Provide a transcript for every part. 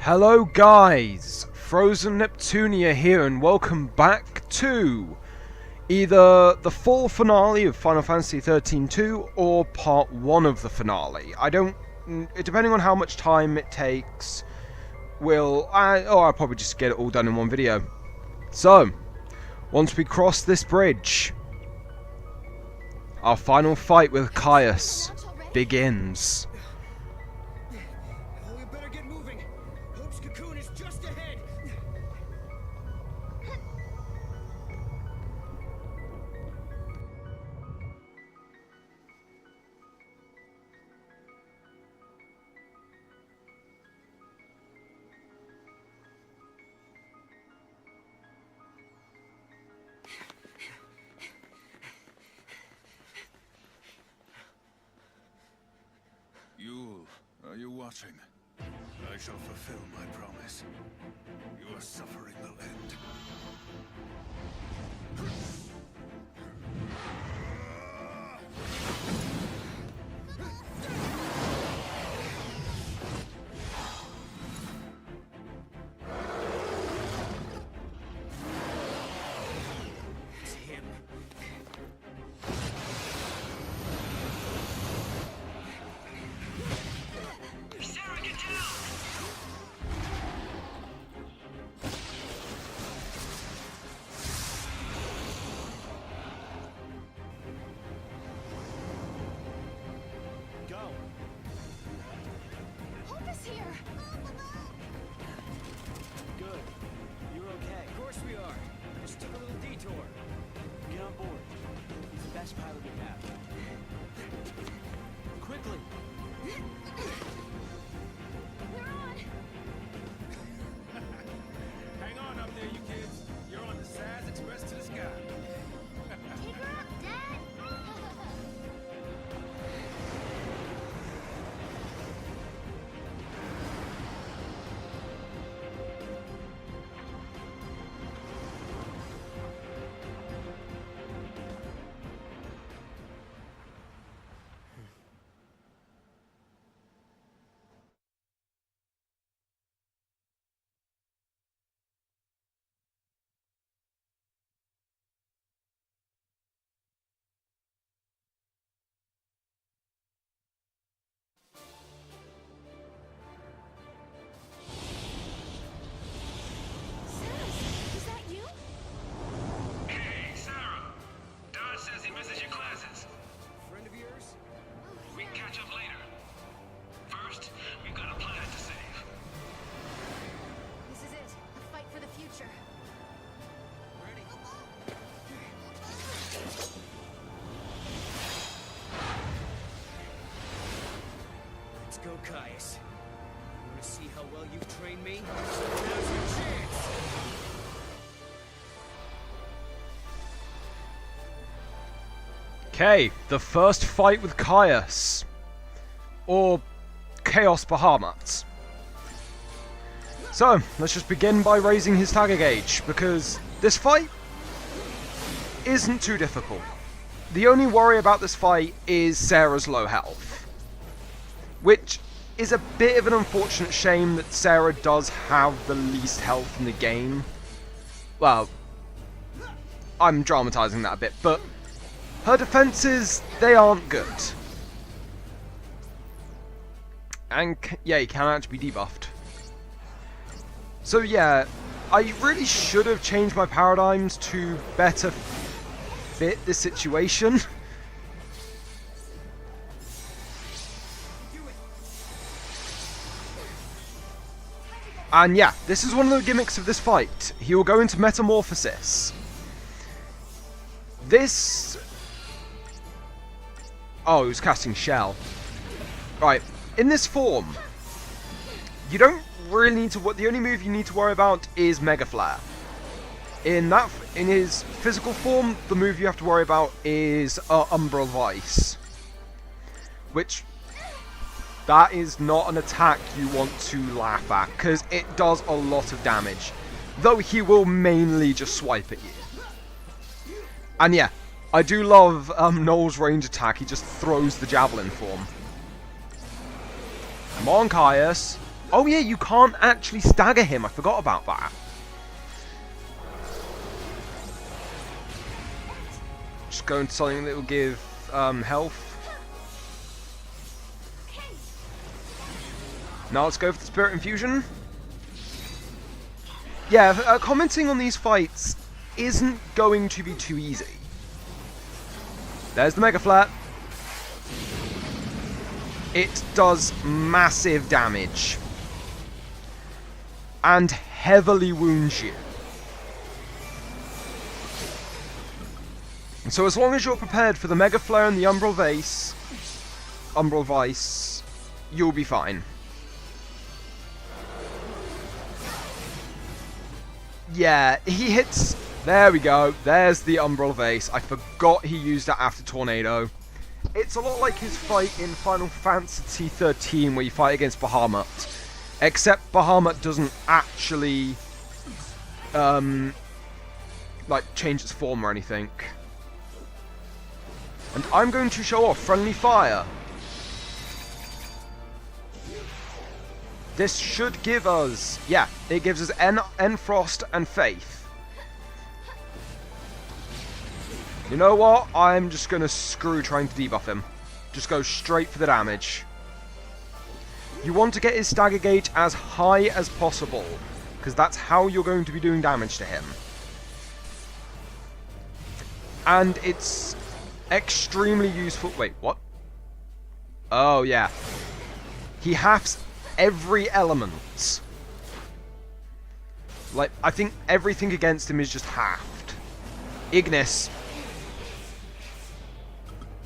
Hello guys, Frozen Neptunia here and welcome back to either the full finale of Final Fantasy XIII-2 or part 1 of the finale. Depending on how much time it takes, I'll probably just get it all done in one video. So, once we cross this bridge, our final fight with Caius begins. Yule, are you watching? I shall fulfill my promise. Your suffering will end. It's him. Good. You're okay. Of course we are. Just took a little detour. Get on board. He's the best pilot we have. Quickly. We're on! Hang on up there, you kids. You're on the SAS Express to the sky. Take her up, Dad! Sarah, is that you? Hey, Sarah! Dodge says he misses your classes. Friend of yours? Oh, We can catch up later. First, we've got a planet to save. This is it. A fight for the future. Ready? Let's go, Caius. You want to see how well you've trained me? Now's your chance! Okay, the first fight with Caius. Or Chaos Bahamut. So, let's just begin by raising his Stagger gauge, because this fight isn't too difficult. The only worry about this fight is Sarah's low health. Which is a bit of an unfortunate shame that Sarah does have the least health in the game. Well, I'm dramatizing that a bit, but her defenses, they aren't good. And yeah, he can actually be debuffed. So yeah, I really should have changed my paradigms to better fit this situation. And yeah, this is one of the gimmicks of this fight. He will go into Metamorphosis. This... Oh, he was casting Shell. Right, in this form, you don't really need to... The only move you need to worry about is Mega Flare. In his physical form, the move you have to worry about is Umbral Vice. Which... That is not an attack you want to laugh at, because it does a lot of damage. Though he will mainly just swipe at you. And yeah, I do love Noel's range attack, he just throws the javelin form. Come on, Caius. Oh yeah, you can't actually stagger him. I forgot about that. Just go into something that will give health. Now let's go for the Spirit Infusion. Yeah, commenting on these fights isn't going to be too easy. There's the Mega Flare. It does massive damage. And heavily wounds you. So as long as you're prepared for the Mega Flare and the Umbral Vice, you'll be fine. Yeah, he hits... There we go. There's the Umbral Vase. I forgot he used that after Tornado. It's a lot like his fight in Final Fantasy XIII where you fight against Bahamut. Except Bahamut doesn't actually... like, change its form or anything. And I'm going to show off Friendly Fire. This should give us... Yeah, it gives us Enfrost and Faith. You know what? I'm just going to screw trying to debuff him. Just go straight for the damage. You want to get his stagger gauge as high as possible, because that's how you're going to be doing damage to him. And it's extremely useful... Wait, what? Oh, yeah. He halves every element. Like, I think everything against him is just halved. Ignis.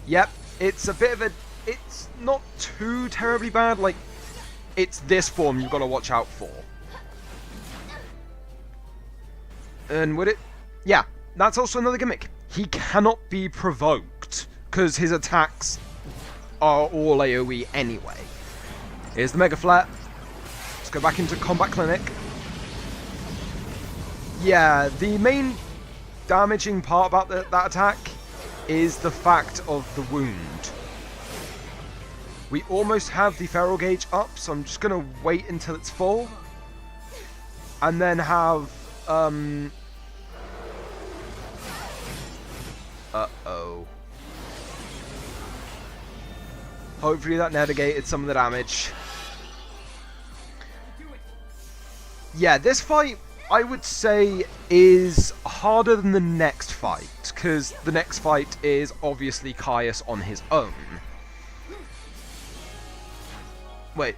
Yep, it's a bit of a... It's not too terribly bad, like... It's this form you've got to watch out for. And would it... Yeah, that's also another gimmick. He cannot be provoked, because his attacks are all AoE anyway. Here's the Mega Flare. Let's go back into Combat Clinic. Yeah, the main damaging part about that attack is the fact of the wound. We almost have the Feral Gauge up, so I'm just going to wait until it's full. And then have... Uh-oh. Hopefully that negated some of the damage. Yeah, this fight, I would say, is harder than the next fight, because the next fight is obviously Caius on his own. Wait.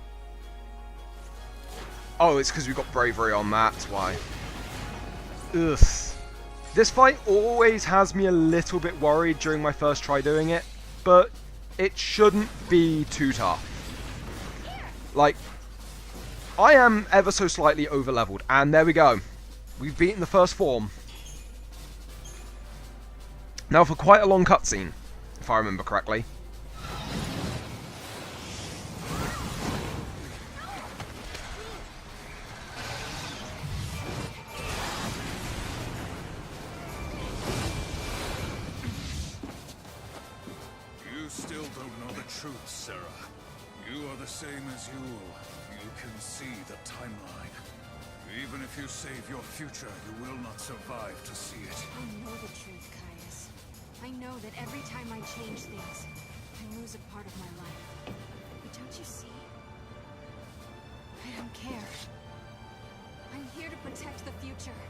Oh, it's because we've got Bravery on that, that's why. Ugh. This fight always has me a little bit worried during my first try doing it, but it shouldn't be too tough. Like, I am ever so slightly over-leveled, and there we go. We've beaten the first form. Now for quite a long cutscene, if I remember correctly. You still don't know the truth, Sarah. You are the same as Yule. You can see the timeline. Even if you save your future, you will not survive to see it. I know the truth, Caius. I know that every time I change things, I lose a part of my life. But don't you see? I don't care. I'm here to protect the future.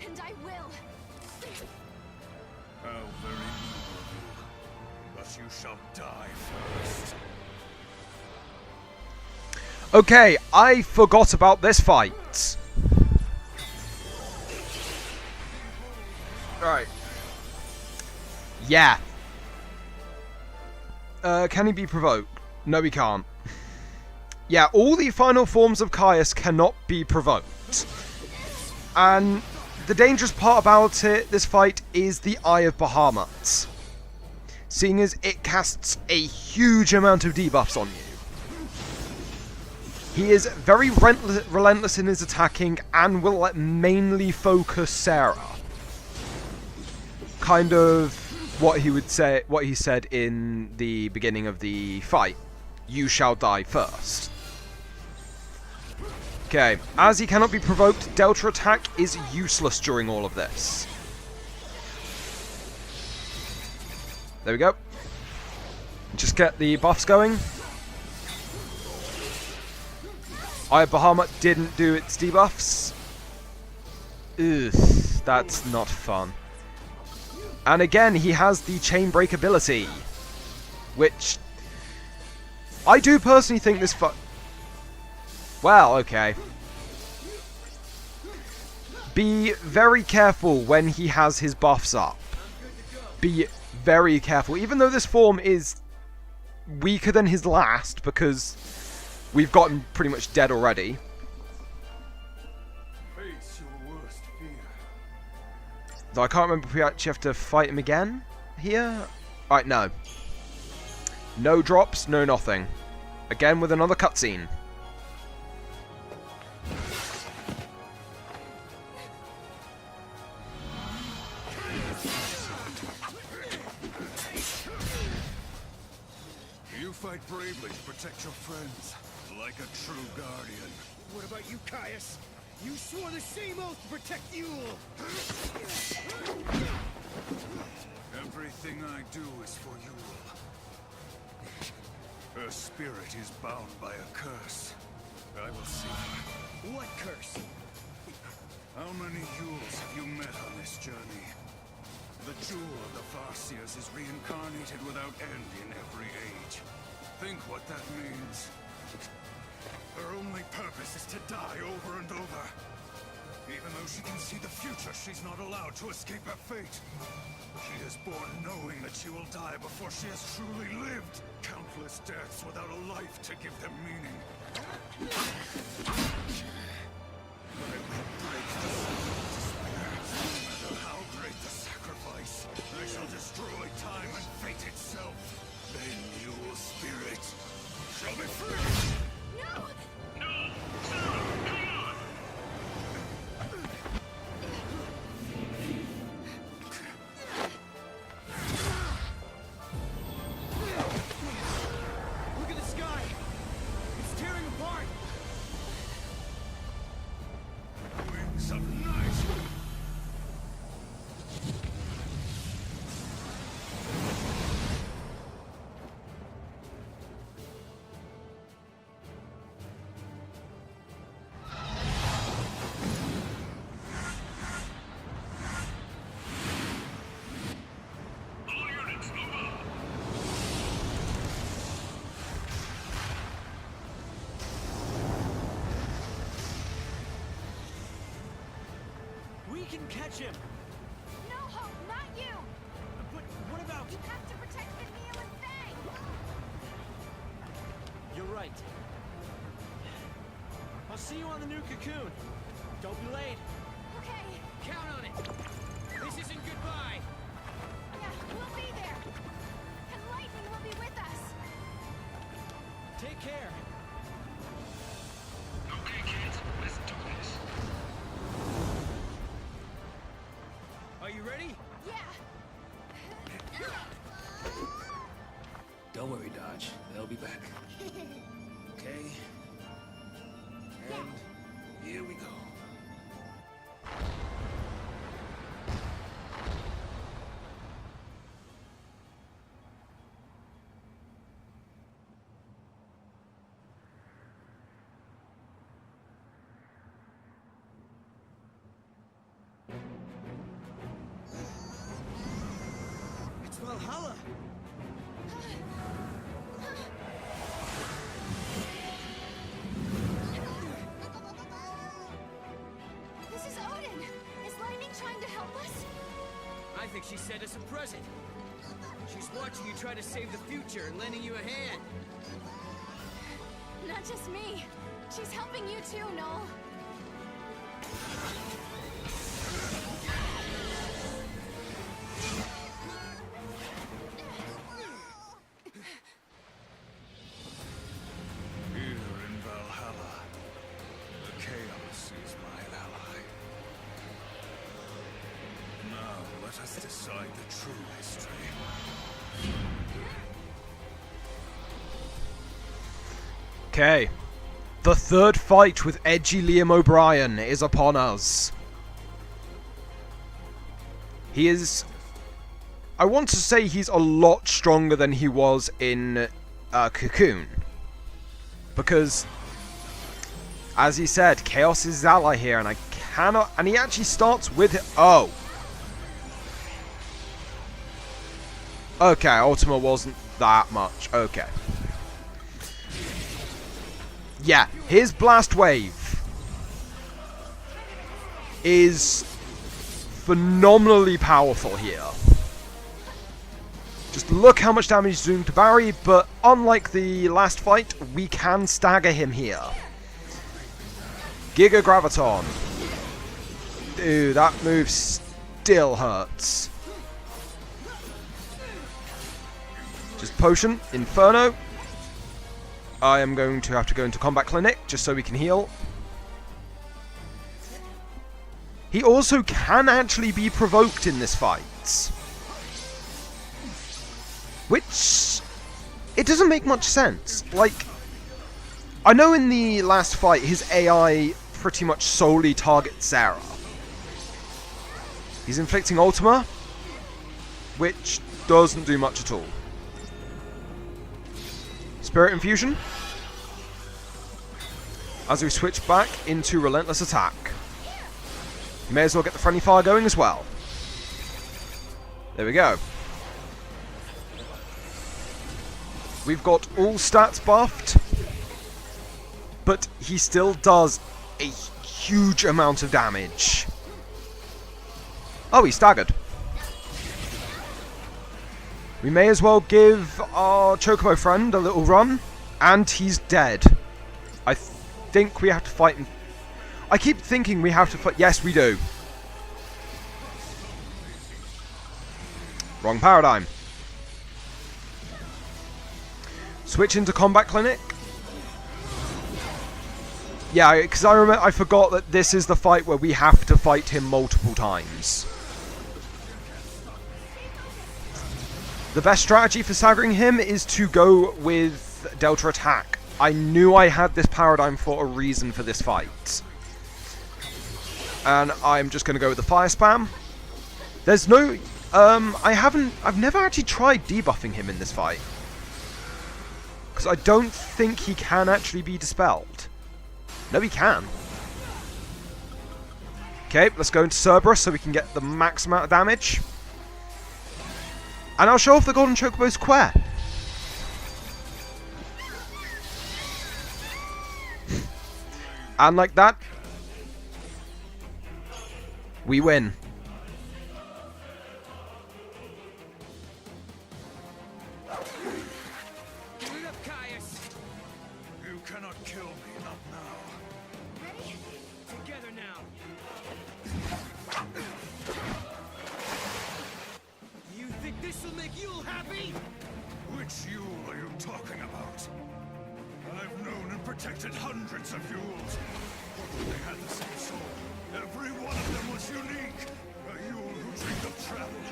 And I will! How very noble of you. But you shall die first. Okay, I forgot about this fight. Right. Yeah. Can he be provoked? No, he can't. Yeah, all the final forms of Caius cannot be provoked. And the dangerous part about it, this fight, is the Eye of Bahamut. Seeing as it casts a huge amount of debuffs on you. He is very relentless in his attacking and will mainly focus Sarah. Kind of what he would say, what he said in the beginning of the fight. You shall die first. Okay, as he cannot be provoked, Delta Attack is useless during all of this. There we go. Just get the buffs going. Eye of Bahamut didn't do its debuffs. Ugh, that's not fun. And again, he has the Chain Break ability, which I do personally think this well, okay. Be very careful when he has his buffs up. Be very careful. Even though this form is weaker than his last, because we've gotten pretty much dead already. Face your worst fear. Though I can't remember if we actually have to fight him again here. Right, no. No drops, no nothing. Again with another cutscene. You fight bravely to protect your friends, like a true guardian. What about you, Caius? You swore the same oath to protect Yule! Everything I do is for Yule. Her spirit is bound by a curse. I will see her. What curse? How many Yules have you met on this journey? The jewel of the Farseers is reincarnated without end in every age. Think what that means. Her only purpose is to die over and over. Even though she can see the future, she's not allowed to escape her fate. She is born knowing that she will die before she has truly lived. Countless deaths without a life to give them meaning. I will break the desire. No matter how great the sacrifice, I shall destroy time and fate itself. Then Yule's spirit shall be free. No! No! Sarah, hang on! Look at the sky! It's tearing apart! Wings of night. All units, move up! We can catch him! No, Hope, not you! But what about... You have to protect the Neo and Faye! You're right. I'll see you on the new cocoon. Don't be late. Okay, Count on it. This isn't goodbye. yeah, we'll be there. And Lightning will be with us. Take care. Okay, kids, let's do this. Are you ready? Yeah. Don't worry, Dodge. They'll be back. Okay? And here we go. It's Valhalla. This is Odin. Is Lightning trying to help us? I think she sent us a present. She's watching you try to save the future and lending you a hand. Not just me. She's helping you too, Noel. Here in Valhalla, the Chaos is my ally. Now let us decide the true history. Okay. The third fight with edgy Liam O'Brien is upon us. He is... I want to say he's a lot stronger than he was in Cocoon. Because, as he said, Chaos is his ally here, and I cannot... And he actually starts with... Oh. Okay, Ultima wasn't that much. Okay. Yeah, his Blast Wave is phenomenally powerful here. Just look how much damage he's doing to Barry, but unlike the last fight, we can stagger him here. Giga Graviton. Dude, that move still hurts. Just Potion, Inferno. I am going to have to go into Combat Clinic just so we can heal. He also can actually be provoked in this fight. Which... it doesn't make much sense. Like, I know in the last fight his AI pretty much solely targets Sarah. He's inflicting Ultima, which doesn't do much at all. Spirit Infusion. As we switch back into Relentless Attack. May as well get the Friendly Fire going as well. There we go. We've got all stats buffed, but he still does a huge amount of damage. Oh, he's staggered. We may as well give our Chocobo friend a little run, and he's dead. I think we have to fight him. I keep thinking we have to fight. Yes, we do. Wrong paradigm. Switch into Combat Clinic. Yeah, because I forgot that this is the fight where we have to fight him multiple times. The best strategy for staggering him is to go with Delta Attack. I knew I had this paradigm for a reason for this fight. And I'm just going to go with the Fire Spam. There's no... I've never actually tried debuffing him in this fight. Because I don't think he can actually be dispelled. No, he can. Okay, let's go into Cerberus so we can get the max amount of damage. And I'll show off the Golden Chocobo's Quare. And like that, we win. Give it up, Caius. You cannot kill me, not now. Ready? Together now. You think this will make Yule happy? Which Yule are you talking about? I've known and protected hundreds of Yules. They had the same soul. Every one of them was unique. A Yule who dreamed of travel.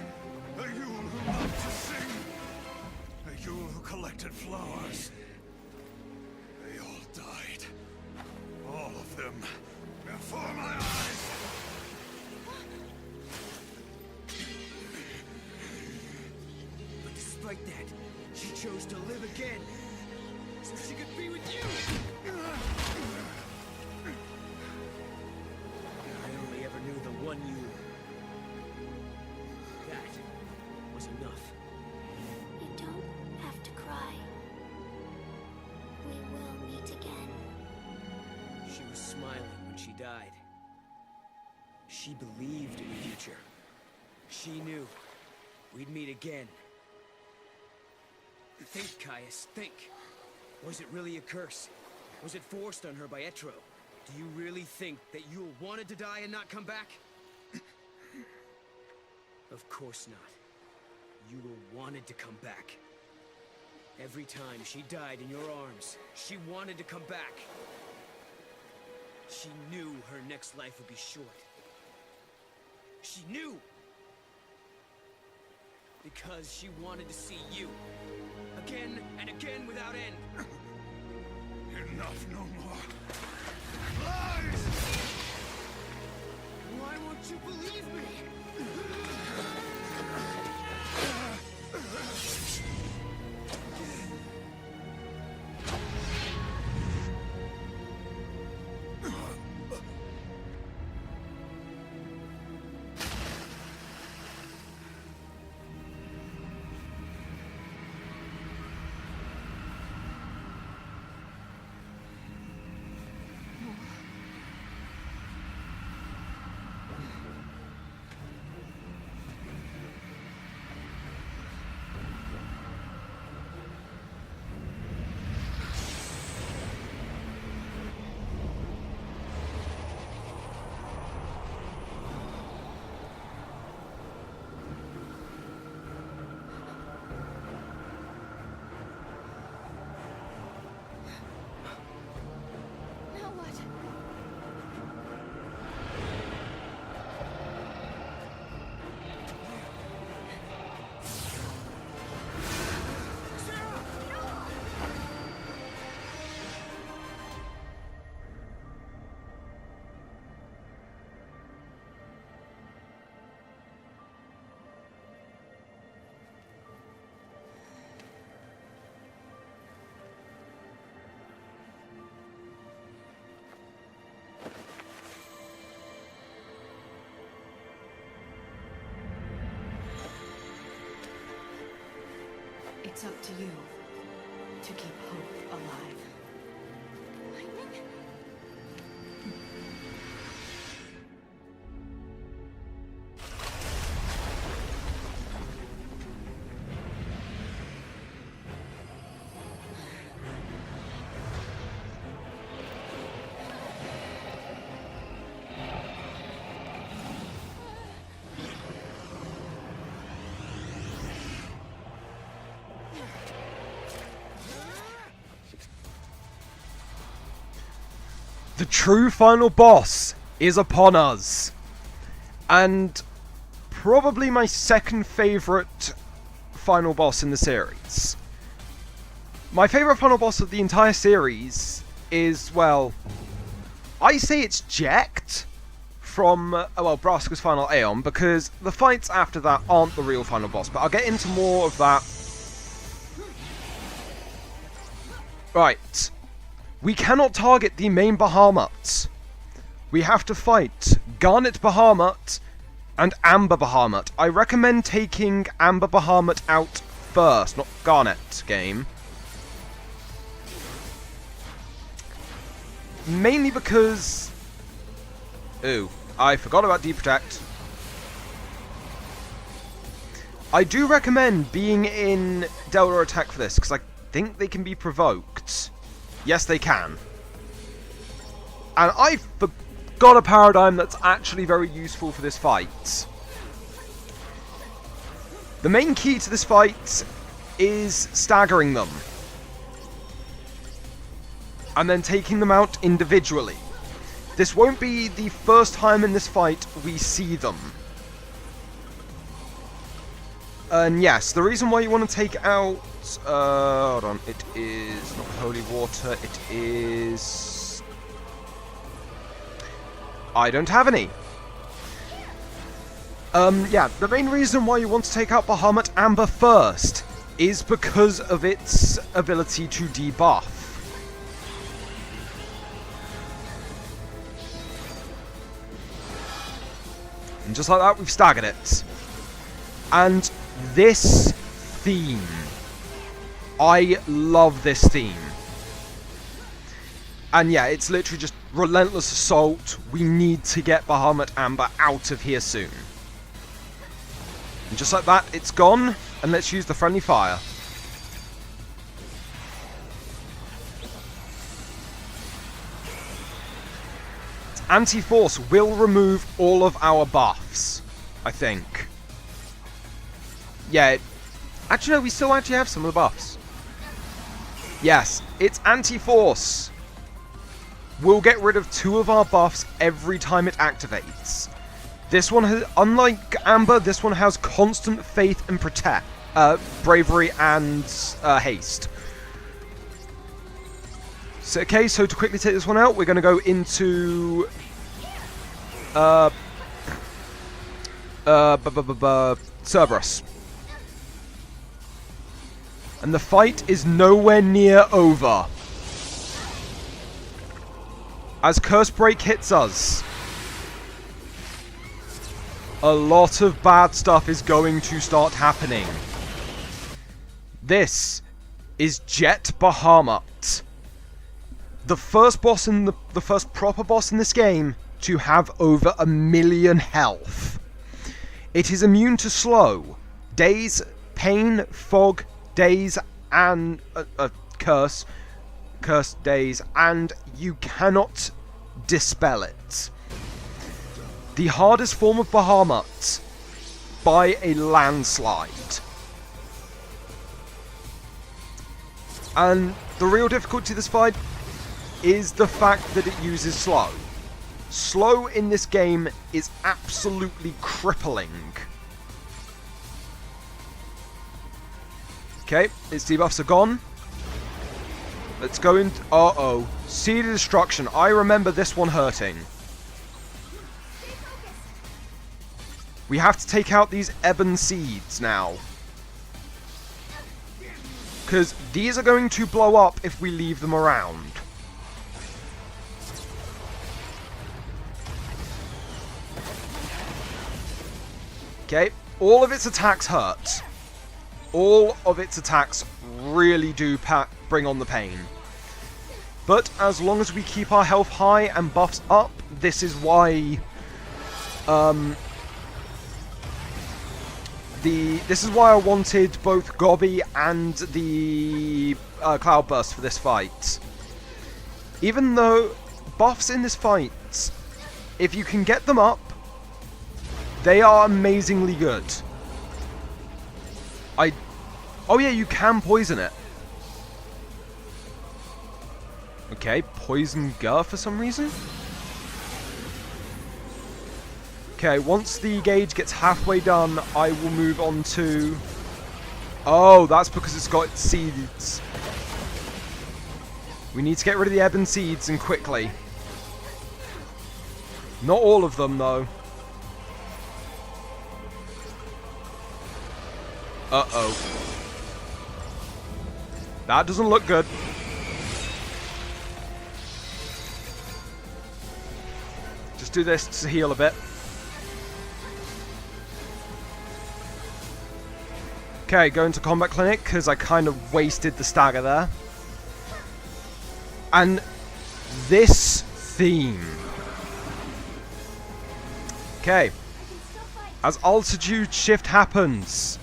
A Yule who loved to sing. A Yule who collected flowers. They all died. All of them. Before my eyes. But despite that, she chose to live again. So she could be with you! I only ever knew the one you... That was enough. You don't have to cry. We will meet again. She was smiling when she died. She believed in the future. She knew we'd meet again. Think, Caius, think. Was it really a curse? Was it forced on her by Etro? Do you really think that Yule wanted to die and not come back? Of course not. Yule wanted to come back. Every time she died in your arms, she wanted to come back. She knew her next life would be short. She knew! Because she wanted to see you. Again and again without end. Enough, no more. Why won't you believe me? Now what? It's up to you to keep hope alive. Lightning? The true final boss is upon us. And probably my second favourite final boss in the series. My favourite final boss of the entire series is, well, I say it's Jecht from, Braska's Final Aeon, because the fights after that aren't the real final boss, but I'll get into more of that. Right. We cannot target the main Bahamut. We have to fight Garnet Bahamut and Amber Bahamut. I recommend taking Amber Bahamut out first, not Garnet, game. Mainly because... Ooh, I forgot about Deprotect. I do recommend being in Delta Attack for this, because I think they can be provoked. Yes, they can. And I forgot a paradigm that's actually very useful for this fight. The main key to this fight is staggering them. And then taking them out individually. This won't be the first time in this fight we see them. And yes, the reason why you want to take out... hold on, it is not holy water, it is... I don't have any. Yeah, the main reason why you want to take out Bahamut Amber first is because of its ability to debuff. And just like that, we've staggered it. And this theme. I love this theme. And yeah, it's literally just relentless assault. We need to get Bahamut Amber out of here soon. And just like that, it's gone. And let's use the friendly fire. Anti-Force will remove all of our buffs, I think. Yeah, actually no, we still actually have some of the buffs. Yes, it's Anti-Force. We'll get rid of 2 of our buffs every time it activates. This one has, unlike Amber, this one has constant faith and protect, bravery and haste. So, okay, so to quickly take this one out, we're going to go into... Cerberus. And the fight is nowhere near over. As Curse Break hits us, a lot of bad stuff is going to start happening. This is Jet Bahamut. The first boss in the first proper boss in this game to have over 1 million health. It is immune to slow, daze, pain, fog, daze, and curse, daze, and you cannot dispel it. The hardest form of Bahamut by a landslide. And the real difficulty of this fight is the fact that it uses slow. Slow in this game is absolutely crippling. Okay, its debuffs are gone. Let's go into... Uh-oh. Seed of Destruction. I remember this one hurting. We have to take out these Ebon Seeds now. Because these are going to blow up if we leave them around. Okay, all of its attacks hurt. All of its attacks really do bring on the pain. But as long as we keep our health high and buffs up, this is why... This is why I wanted both Gobby and the Cloudburst for this fight. Even though buffs in this fight, if you can get them up, they are amazingly good. Oh yeah, you can poison it. Okay, poison Gur for some reason. Okay, once the gauge gets halfway done, I will move on to... Oh, that's because it's got seeds. We need to get rid of the Ebon Seeds, and quickly. Not all of them, though. Uh-oh. That doesn't look good. Just do this to heal a bit. Okay, go into Combat Clinic, because I kind of wasted the stagger there. And this theme. Okay. As altitude shift happens,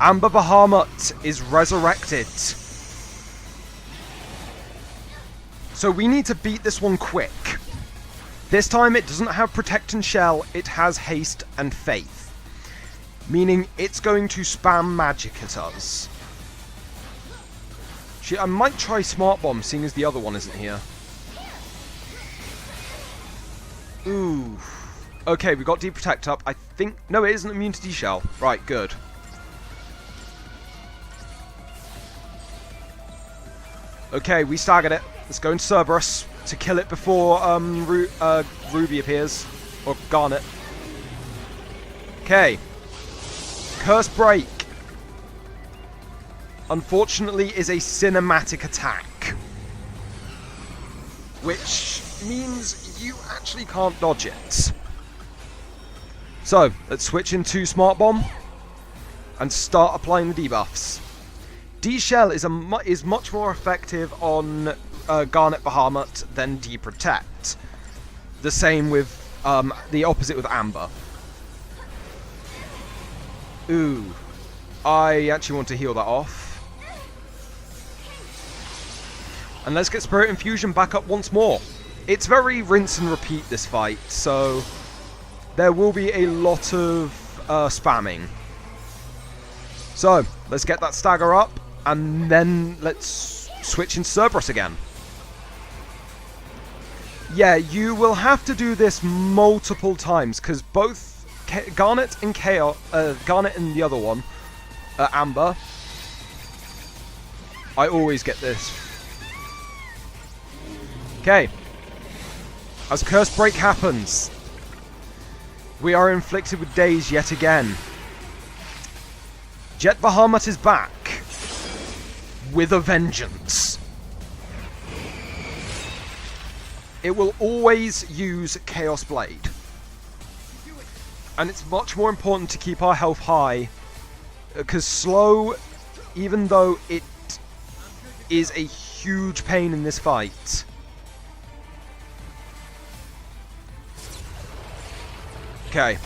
Amber Bahamut is resurrected. So we need to beat this one quick. This time it doesn't have Protect and Shell, it has Haste and Faith. Meaning it's going to spam magic at us. I might try Smart Bomb, seeing as the other one isn't here. Ooh. Okay, we got Deep Protect up. I think... No, it isn't immune to D-Shell. Right, good. Okay, we staggered it. Let's go into Cerberus to kill it before Ruby appears. Or Garnet. Okay. Curse Break, unfortunately, is a cinematic attack, which means you actually can't dodge it. So, let's switch into Smart Bomb and start applying the debuffs. D-Shell is much more effective on Garnet Bahamut than D-Protect. The same with the opposite with Amber. Ooh, I actually want to heal that off. And let's get Spirit Infusion back up once more. It's very rinse and repeat, this fight, so there will be a lot of spamming. So, let's get that stagger up, and then let's switch in Cerberus again. Yeah, you will have to do this multiple times, because both Garnet and Chaos, Garnet and the other one, Amber. I always get this. Okay. As Curse Break happens, we are inflicted with daze yet again. Jet Bahamut is back with a vengeance. It will always use Chaos Blade. And it's much more important to keep our health high, because slow, even though it is a huge pain in this fight, okay.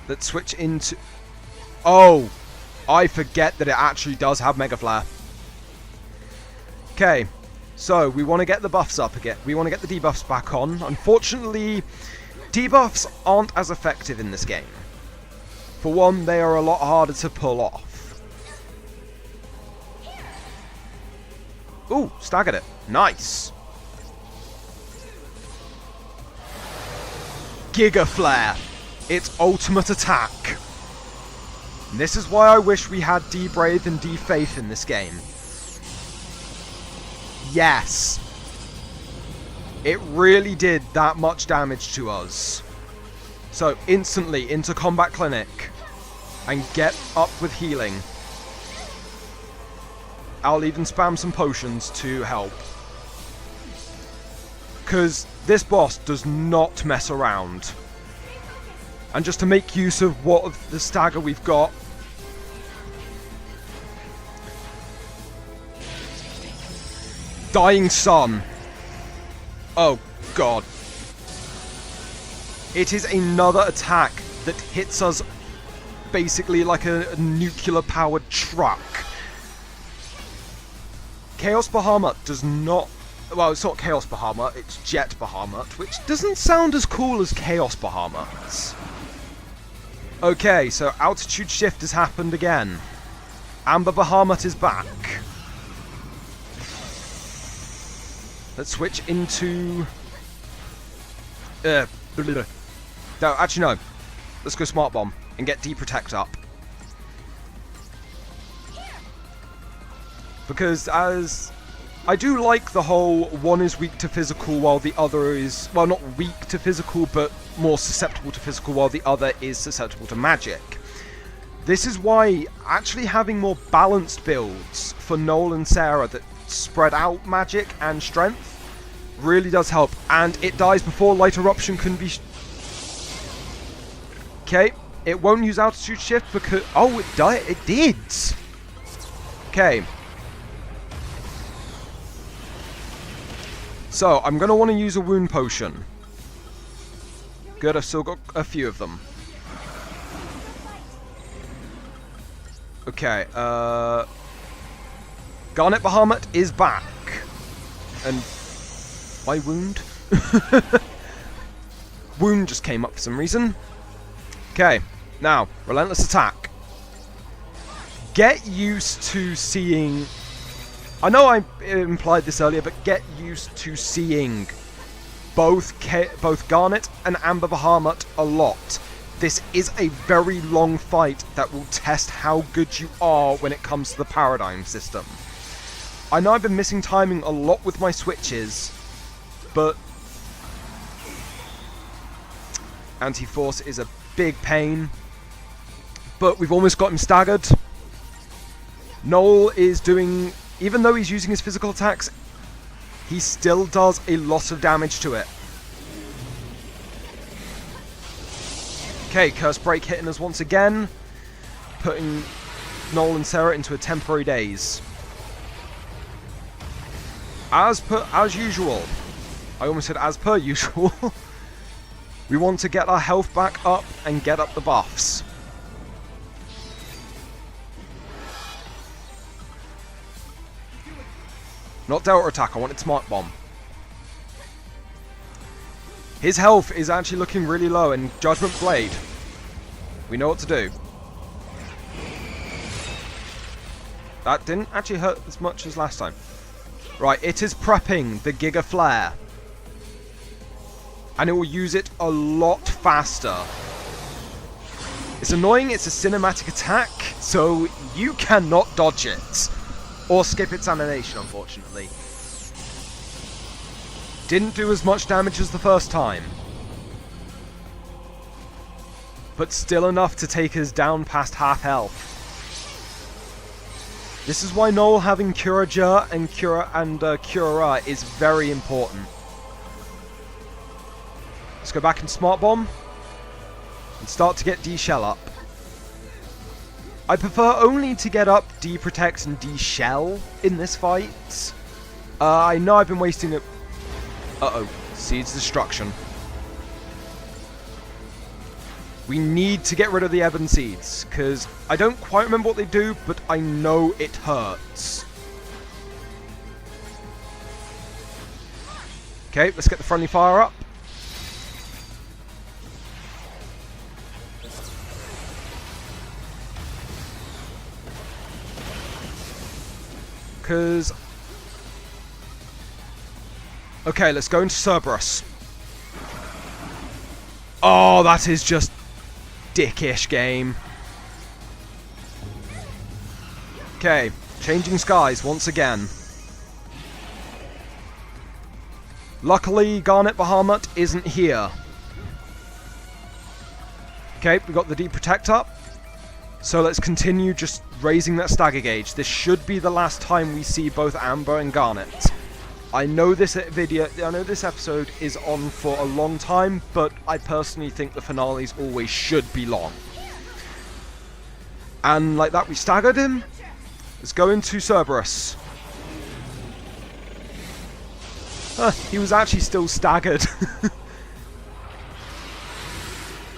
Let's switch into... Oh! I forget that it actually does have Mega Flare. Okay. So, we want to get the buffs up again. We want to get the debuffs back on. Unfortunately, debuffs aren't as effective in this game. For one, they are a lot harder to pull off. Ooh, staggered it. Nice. Giga Flare. Its ultimate attack. And this is why I wish we had D-Brave and D-Faith in this game. Yes. It really did that much damage to us. So, instantly into Combat Clinic. And get up with healing. I'll even spam some potions to help. Because this boss does not mess around. And just to make use of what of the stagger we've got. Dying Sun. Oh, God. It is another attack that hits us basically like a nuclear-powered truck. Chaos Bahamut does not... Well, it's not Chaos Bahamut, it's Jet Bahamut, which doesn't sound as cool as Chaos Bahamut. Okay, so altitude shift has happened again. Amber Bahamut is back. Let's switch into... No, actually no. Let's go Smart Bomb and get D-Protect up. Because as... I do like the whole one is weak to physical while the other is... Well, not weak to physical, but more susceptible to physical while the other is susceptible to magic. This is why actually having more balanced builds for Noel and Sarah that spread out magic and strength really does help. And it dies before Light Eruption can be... Okay, it won't use altitude shift because... Oh, it did! Okay. So, I'm going to want to use a wound potion. Good, I've still got a few of them. Okay, Garnet Bahamut is back. And... my wound? Wound just came up for some reason. Okay, now, Relentless Attack. Get used to seeing... I know I implied this earlier, but get used to seeing both Garnet and Amber Bahamut a lot. This is a very long fight that will test how good you are when it comes to the paradigm system. I know I've been missing timing a lot with my switches, but Anti-Force is a big pain. But we've almost got him staggered. Noel is doing... Even though he's using his physical attacks, he still does a lot of damage to it. Okay, Curse Break hitting us once again, putting Noel and Sarah into a temporary daze. As usual, I almost said as per usual, we want to get our health back up and get up the buffs. Not Delta Attack, I wanted Smart Bomb. His health is actually looking really low, and Judgment Blade. We know what to do. That didn't actually hurt as much as last time. Right, it is prepping the Giga Flare. And it will use it a lot faster. It's annoying, it's a cinematic attack, so you cannot dodge it. Or skip its animation, unfortunately. Didn't do as much damage as the first time. But still enough to take us down past half health. This is why Noel having Curager and Cura is very important. Let's go back and Smart Bomb. And start to get D-Shell up. I prefer only to get up D-Protect and D-Shell in this fight. I know I've been wasting it. Uh-oh. Seeds Destruction. We need to get rid of the Ebon Seeds, because I don't quite remember what they do, but I know it hurts. Okay, let's get the friendly fire up. Because... Okay, let's go into Cerberus. Oh, that is just dickish game. Okay, changing skies once again. Luckily, Garnet Bahamut isn't here. Okay, we got the Deep Protect up. So let's continue just raising that stagger gauge. This should be the last time we see both Amber and Garnet. I know this episode is on for a long time, but I personally think the finales always should be long. And like that, we staggered him. Let's go into Cerberus. He was actually still staggered.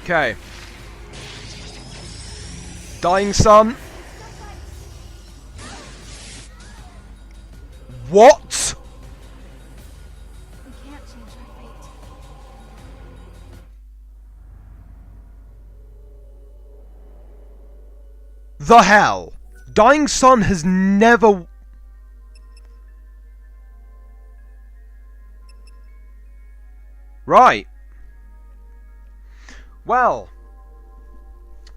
Okay. Dying Sun. What? We can't change our fate. The hell? Dying Sun has never... Right. Well.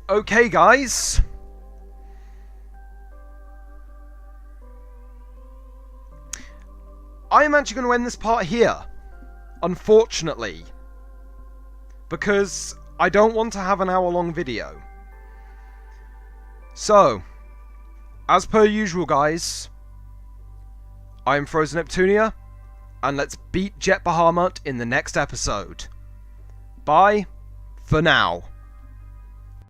Okay, guys. I'm actually going to end this part here. Unfortunately. Because I don't want to have an hour-long video. So, as per usual, guys, I'm Frozen Neptunia, and let's beat Jet Bahamut in the next episode. Bye for now.